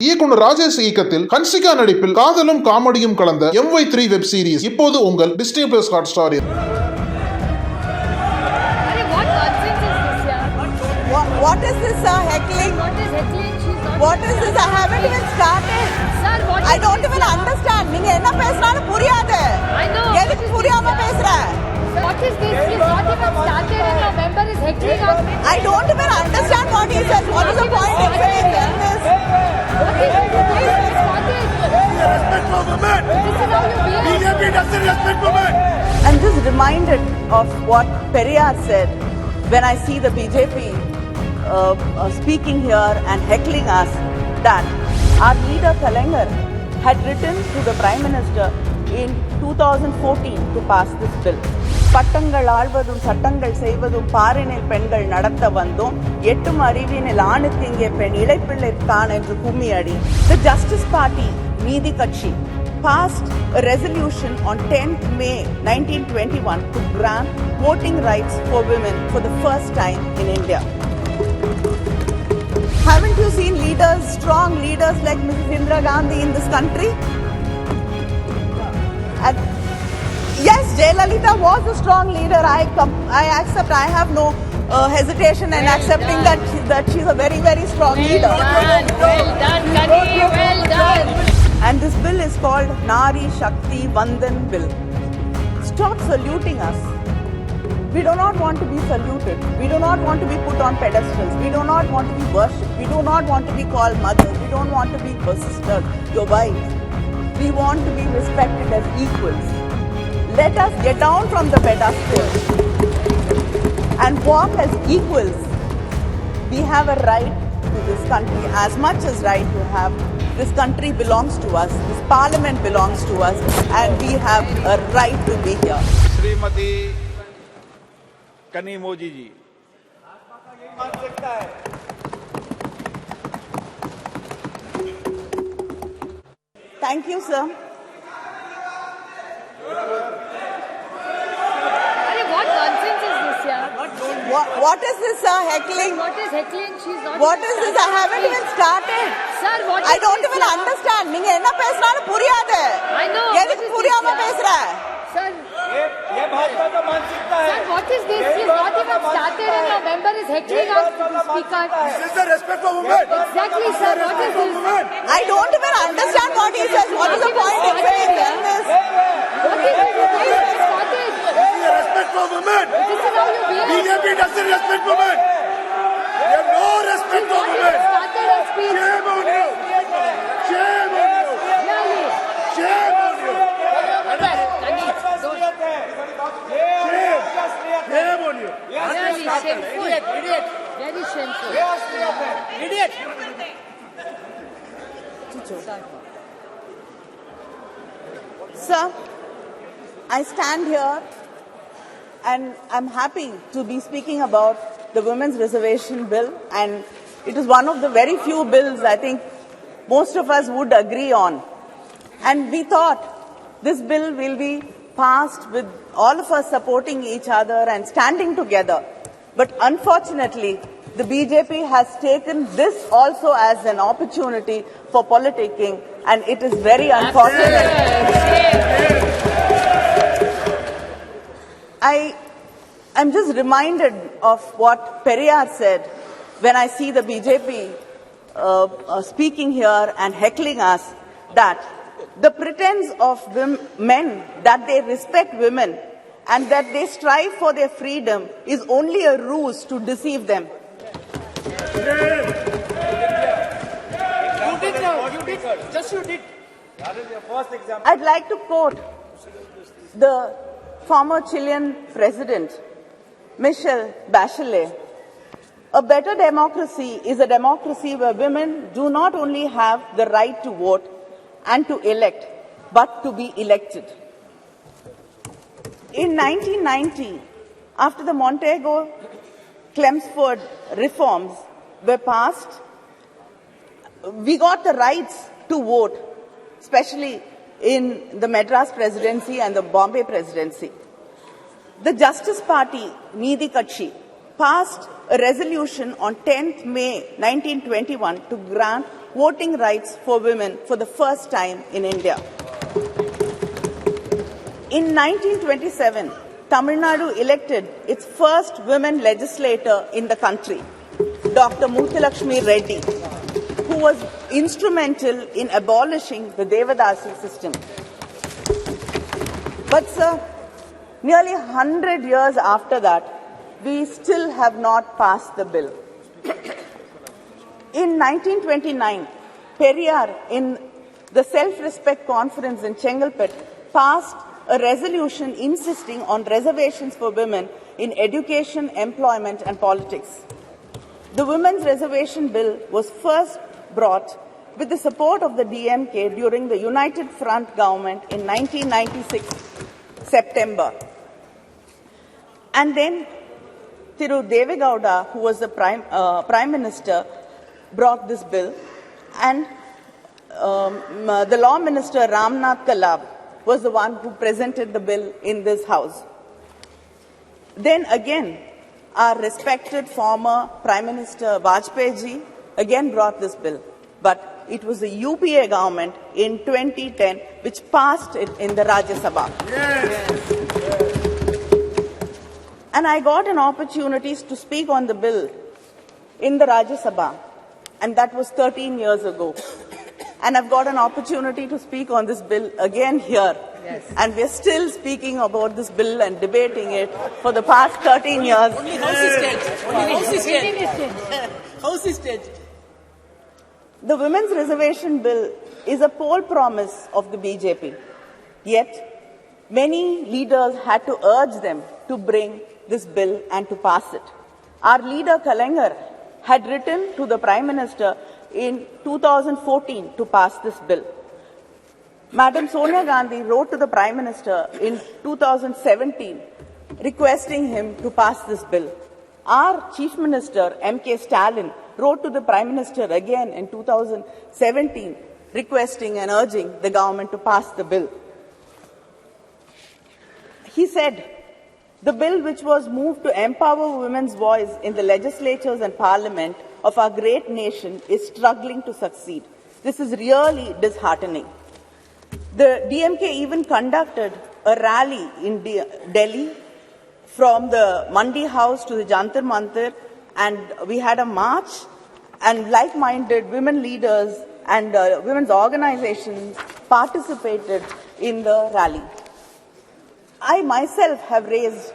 இயக்குனர் ராஜேஷ் இயக்கத்தில் ஹன்சிகா நடிப்பில் காதலும் காமெடியும் கலந்த MY3 வெப் சீரிஸ் இப்போது உங்கள் டிஸ்னி பிளஸ் ஹாட்ஸ்டாரில். What is this heckling? What is this? I haven't even started. Sir, I don't even understand. நீங்க என்ன பேசுறான்னு புரியாது. I know. எதுக்கு புரியாம பேசுற? What is this? He's not even started and your member is heckling us. I don't even understand what he says. What is the point of saying this? What is this? He's started. Respect for women. This is how you behave. BJP doesn't respect women. I'm just reminded of what Periyar said when I see the BJP speaking here and heckling us, that our leader Kalaignar had written to the Prime Minister in 2014 to pass this bill. பட்டங்கள் ஆழ்வதும் சட்டங்கள் செய்வதும் பாரினில் பெண்கள் நடத்த வந்தோம் எட்டும் அறிவினில் ஆணுக்கு இங்கே பெண் இளைப்பிள்ளை தான் என்று கும்மியடி. The Justice Party நீதி கட்சி passed a resolution on 10th May 1921 to grant voting rights for women for the first time in India. Haven't you seen leaders, strong leaders like Mrs. Indira Gandhi in this country? And yes, Jayalalitha was a strong leader. I accept. I have no hesitation in accepting that she's a very, very strong leader. Well done, Kani. Well done. And this bill is called Nari Shakti Vandan Bill. Stop saluting us. We do not want to be saluted. We do not want to be put on pedestals. We do not want to be worshipped. We do not want to be called mother. We don't want to be your sister, your wife. We want to be respected as equals. Let us get down from the pedestal and walk as equals. We have a right to this country as much as right to have. This country belongs to us. This parliament belongs to us, and we have a right to be here. Shrimati Kanimozhi ji. Thank you, sir. What nonsense is this, yeah? What is this heckling? What is heckling? She's not. What is this? I haven't even started. Sir, what is I don't this, even yeah? understand. நீங்க என்ன பேசுறான்னு புரியாது. I know. எதுக்கு What is புரியாம this, yeah? பேசுற? Sir, ये भाजपा का मानसिकता है. sir, what is this? He's not even started and your member is heckling us to the speaker. This is the respect for women. Exactly, sir. What is this? I don't even understand what he says. What is the point of saying this? What is this? He's started. This is the respect for women. This is how you behave. BJP doesn't respect women. They have no respect for What is women. started a speech? Shame on you. Shame on you. Really? Shame on you. Shame on you. Really shameful. Idiot. Very shameful. Idiot. Sir, I stand here and I'm happy to be speaking about the Women's Reservation Bill, and it is one of the very few bills I think most of us would agree on. And we thought this bill will be passed with all of us supporting each other and standing together. But unfortunately, the BJP has taken this also as an opportunity for politicking, and it is very unfortunate. I'm just reminded of what Periyar said when I see the BJP speaking here and heckling us, that the pretense of men that they respect women and that they strive for their freedom is only a ruse to deceive them. You did. That is your first example. I'd like to quote the former Chilean president, Michelle Bachelet. A better democracy is a democracy where women do not only have the right to vote and to elect, but to be elected. In 1990, after the Montego-Chelmsford reforms were passed, we got the rights to vote, especially in the Madras presidency and the Bombay presidency. The Justice Party, Needi Kutchi, passed a resolution on 10th May 1921 to grant voting rights for women for the first time in India. In 1927, Tamil Nadu elected its first women legislator in the country, Dr. Muthulakshmi Reddy, who was instrumental in abolishing the Devadasi system. But sir, nearly 100 years after that, we still have not passed the bill. In 1929, Periyar, in the Self-Respect Conference in Chengalpet, passed a resolution insisting on reservations for women in education, employment and politics. The Women's Reservation Bill was first brought with the support of the DMK during the United Front government in 1996, September. And then Thiru Devegowda, who was the Prime Minister, brought this bill, and the Law Minister Ramnath Kalab was the one who presented the bill in this House. Then again, our respected former Prime Minister Vajpayee ji again brought this bill, but it was the UPA government in 2010 which passed it in the Rajya Sabha. Yes. And I got an opportunity to speak on the bill in the Rajya Sabha, and that was 13 years ago. And I've got an opportunity to speak on this bill again here. Yes. And we're still speaking about this bill and debating it for the past 13 years. Only House is dead. Only House is dead. House is dead. The Women's Reservation Bill is a poll promise of the BJP. Yet, many leaders had to urge them to bring this bill and to pass it. Our leader, Kalaignar, had written to the Prime Minister in 2014 to pass this bill. Madam Sonia Gandhi wrote to the Prime Minister in 2017 requesting him to pass this bill. Our Chief Minister, mkstalin, wrote to the Prime Minister again in 2017 requesting and urging the government to pass the bill. He said, the bill which was moved to empower women's voice in the legislatures and parliament of our great nation is struggling to succeed. This is really disheartening. The DMK even conducted a rally in Delhi from the Mandi House to the Jantar Mantar, and we had a march, and like-minded women leaders and women's organizations participated in the rally. I myself have raised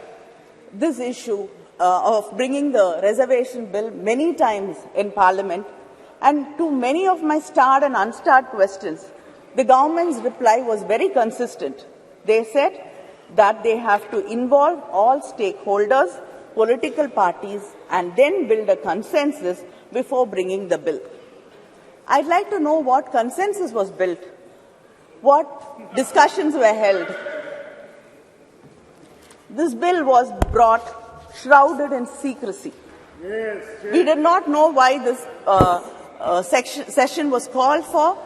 this issue of bringing the reservation bill many times in Parliament, and to many of my starred and unstarred questions, the government's reply was very consistent. They said that they have to involve all stakeholders, political parties, and then build a consensus before bringing the bill. I'd like to know what consensus was built, what discussions were held. This bill was brought shrouded in secrecy. Yes, yes. We did not know why this session was called for.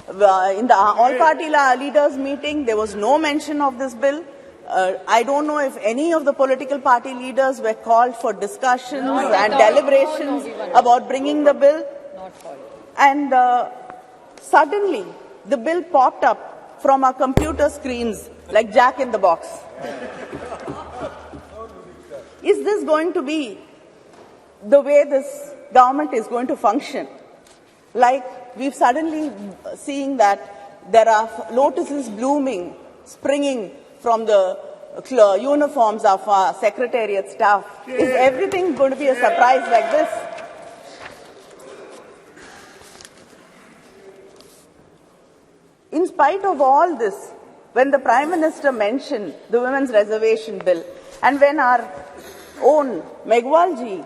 In the all-party leaders meeting, there was no mention of this bill. I don't know if any of the political party leaders were called for discussions and deliberations about bringing the bill. And suddenly, the bill popped up from our computer screens like Jack in the Box. Is this going to be the way this government is going to function? Like we've suddenly seeing that there are lotuses blooming, springing from the uniforms of our secretariat staff. Is everything going to be a surprise like this? In spite of all this, when the Prime Minister mentioned the Women's Reservation Bill, and when our own Meghwalji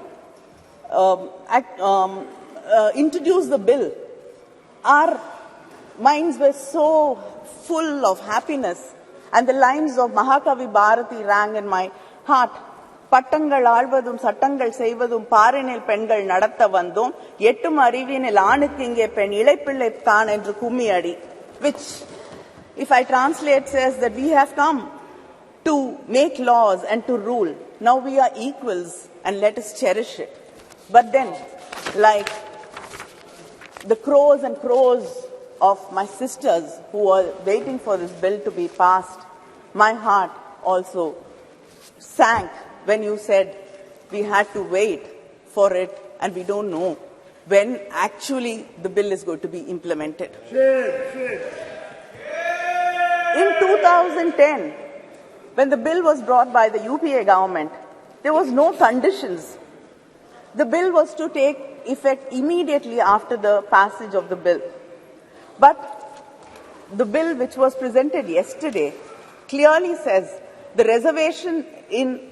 introduced the bill, our minds were so full of happiness, and the lines of Mahakavi Bharati rang in my heart. பட்டங்கள் ஆழ்வதும் சட்டங்கள் செய்வதும் பாரினில் பெண்கள் நடத்த வந்தோம் எட்டும் அறிவினில் ஆணுக்கு இங்கே பெண் இளைப்பிள்ளை தான் என்று கும்மி அடி, which if I translate says that we have come to make laws and to rule. now we are equals and let us cherish it. But then, like the crows and crows of my sisters who are waiting for this bill to be passed, my heart also sank when you said we had to wait for it and we don't know when actually the bill is going to be implemented. In 2010, when the bill was brought by the UPA government, there was no conditions. The bill was to take effect immediately after the passage of the bill. But the bill which was presented yesterday clearly says the reservation in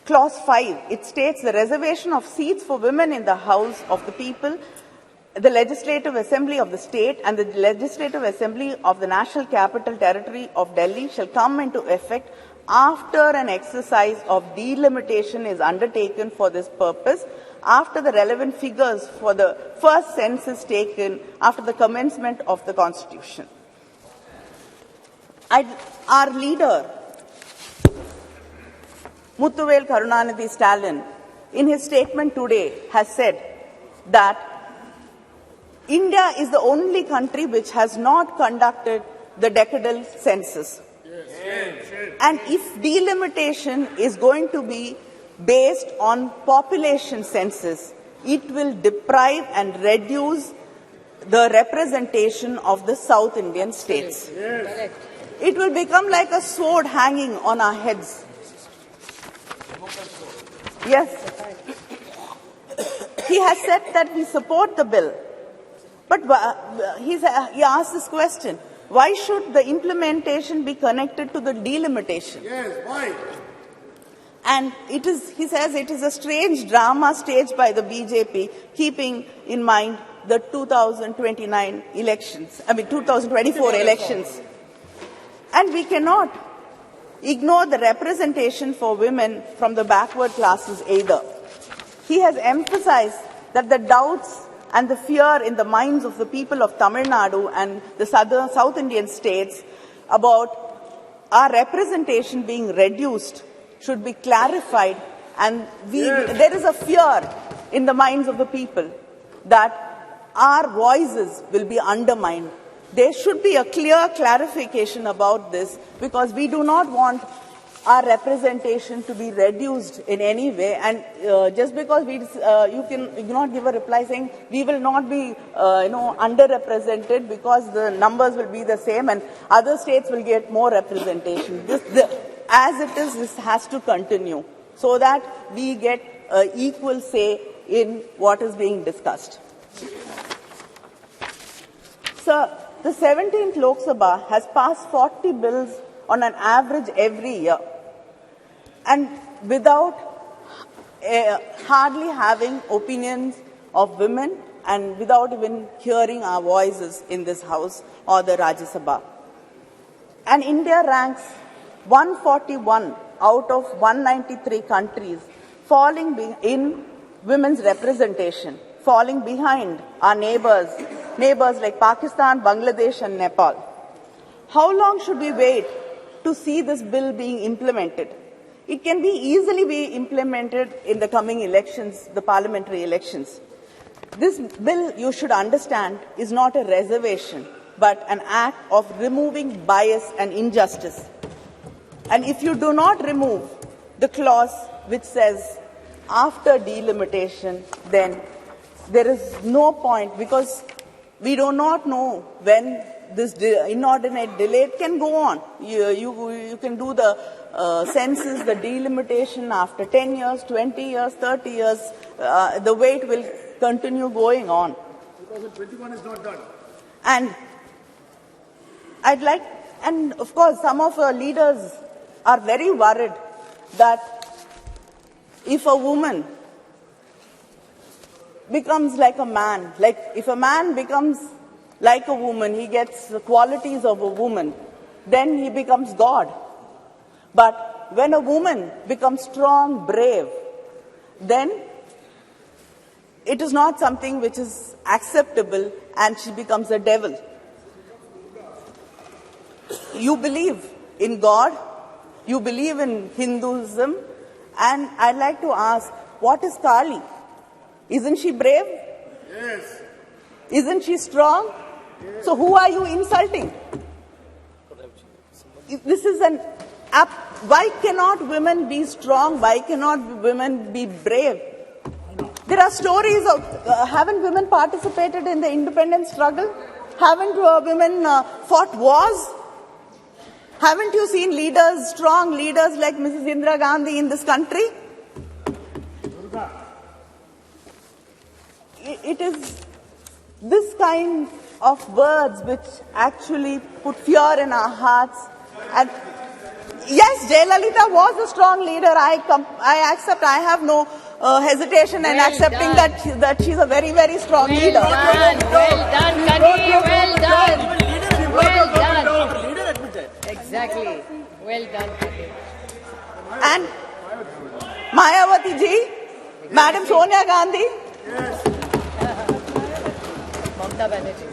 Clause 5, it states the reservation of seats for women in the House of the People, the Legislative Assembly of the State and the Legislative Assembly of the National Capital Territory of Delhi shall come into effect after an exercise of delimitation is undertaken for this purpose, after the relevant figures for the first census taken after the commencement of the Constitution. Our leader, Muthuvel Karunanidhi Stalin, in his statement today has said that India is the only country which has not conducted the decadal census. And if delimitation is going to be based on population census, it will deprive and reduce the representation of the South Indian states. It will become like a sword hanging on our heads. Yes. He has said that we support the bill. But he asked this question, why should the implementation be connected to the delimitation? Yes, why? And he says it is a strange drama staged by the BJP, keeping in mind the 2024 elections. And we cannot ignore the representation for women from the backward classes either. He has emphasized that the doubts and the fear in the minds of the people of Tamil Nadu and the South Indian states about our representation being reduced should be clarified, and there is a fear in the minds of the people that our voices will be undermined. There should be a clear clarification about this, because we do not want our representation to be reduced in any way. And just because you cannot give a reply saying we will not be underrepresented because the numbers will be the same and other states will get more representation. As it is, this has to continue so that we get equal say in what is being discussed. Sir, the 17th Lok Sabha has passed 40 bills on an average every year, and without hardly having opinions of women and without even hearing our voices in this House or the Rajya Sabha. And India ranks 141 out of 193 countries, falling in women's representation, falling behind our neighbors like Pakistan, Bangladesh and Nepal. How long should we wait to see this bill being implemented? It can easily be implemented in the coming elections, the parliamentary elections. This bill, you should understand, is not a reservation, but an act of removing bias and injustice. And if you do not remove the clause which says after delimitation, then there is no point, because we do not know when this inordinate delay can go on. You can do the census, the delimitation after 10 years, 20 years, 30 years. The wait will continue going on. 2021 is not done. And and of course, some of our leaders are very worried that if a woman becomes like a man, like if a man becomes like a woman, he gets the qualities of a woman, then he becomes God. But when a woman becomes strong, brave, then it is not something which is acceptable and she becomes a devil. You believe in God, you believe in Hinduism, And I'd like to ask, what is Kali? Isn't she brave? Yes. Isn't she strong? Yes. So who are you insulting? This is why cannot women be strong? Why cannot women be brave? There are stories of, haven't women participated in the independence struggle? Haven't women fought wars? Haven't you seen leaders, strong leaders like Mrs. Indira Gandhi in this country? It is this kind of words which actually put fear in our hearts. And yes, Jayalalitha was a strong leader. I accept. I have no hesitation in accepting that she's a very, very strong leader. Well done, Kani. Well done. Well done. Leader admitted. Exactly. Well done, Kani. And Mayawati ji, Madam Sonia Gandhi. Mamta Banerjee.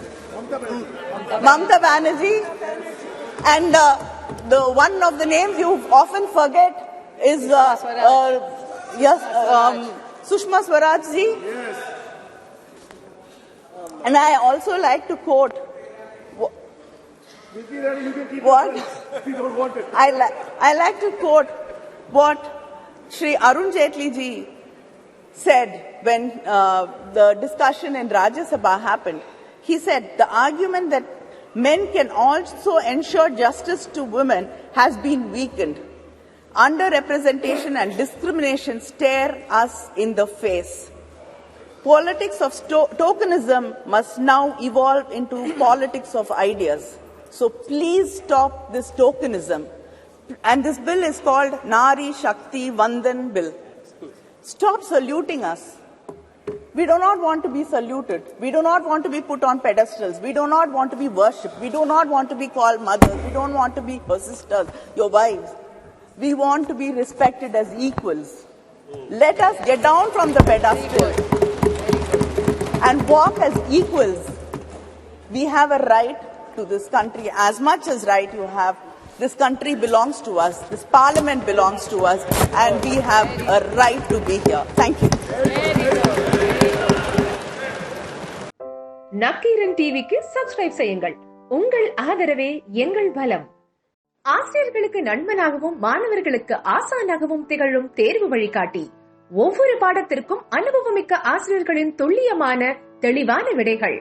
Mamta Banerjee. And the one of the names you often forget is Sushma Swaraj ji. And I also like to quote what We don't want it. I like to quote what Shri Arun Jaitley ji said when the discussion in Rajya Sabha happened. He said the argument that men can also ensure justice to women has been weakened. Underrepresentation and discrimination stare us in the face. Politics of tokenism must now evolve into politics of ideas. So please stop this tokenism. And this bill is called Nari Shakti Vandan Bill. Stop saluting us. We do not want to be saluted. We do not want to be put on pedestals. We do not want to be worshipped. We do not want to be called mothers. We don't want to be your sisters, your wives. We want to be respected as equals. Let us get down from the pedestal and walk as equals. We have a right to this country as much as right you have. This country belongs to us. This parliament belongs to us. And we have a right to be here. Thank you. Nakkheeran TV-க்கு subscribe செய்யுங்கள். உங்கள் ஆதரவே எங்கள் பலம். ஆசிரியர்களுக்கு நண்பனாகவும் மாணவர்களுக்கு ஆசானாகவும் திகழும் தேர்வு வழிகாட்டி. ஒவ்வொரு பாடத்திற்கும் அனுபவமிக்க ஆசிரியர்களின் துல்லியமான தெளிவான விடைகள்.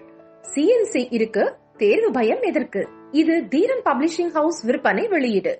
CNC இருக்கு, தேர்வு பயம் எதற்கு? இது தீரன் பப்ளிஷிங் ஹவுஸ் விற்பனை வெளியீடு.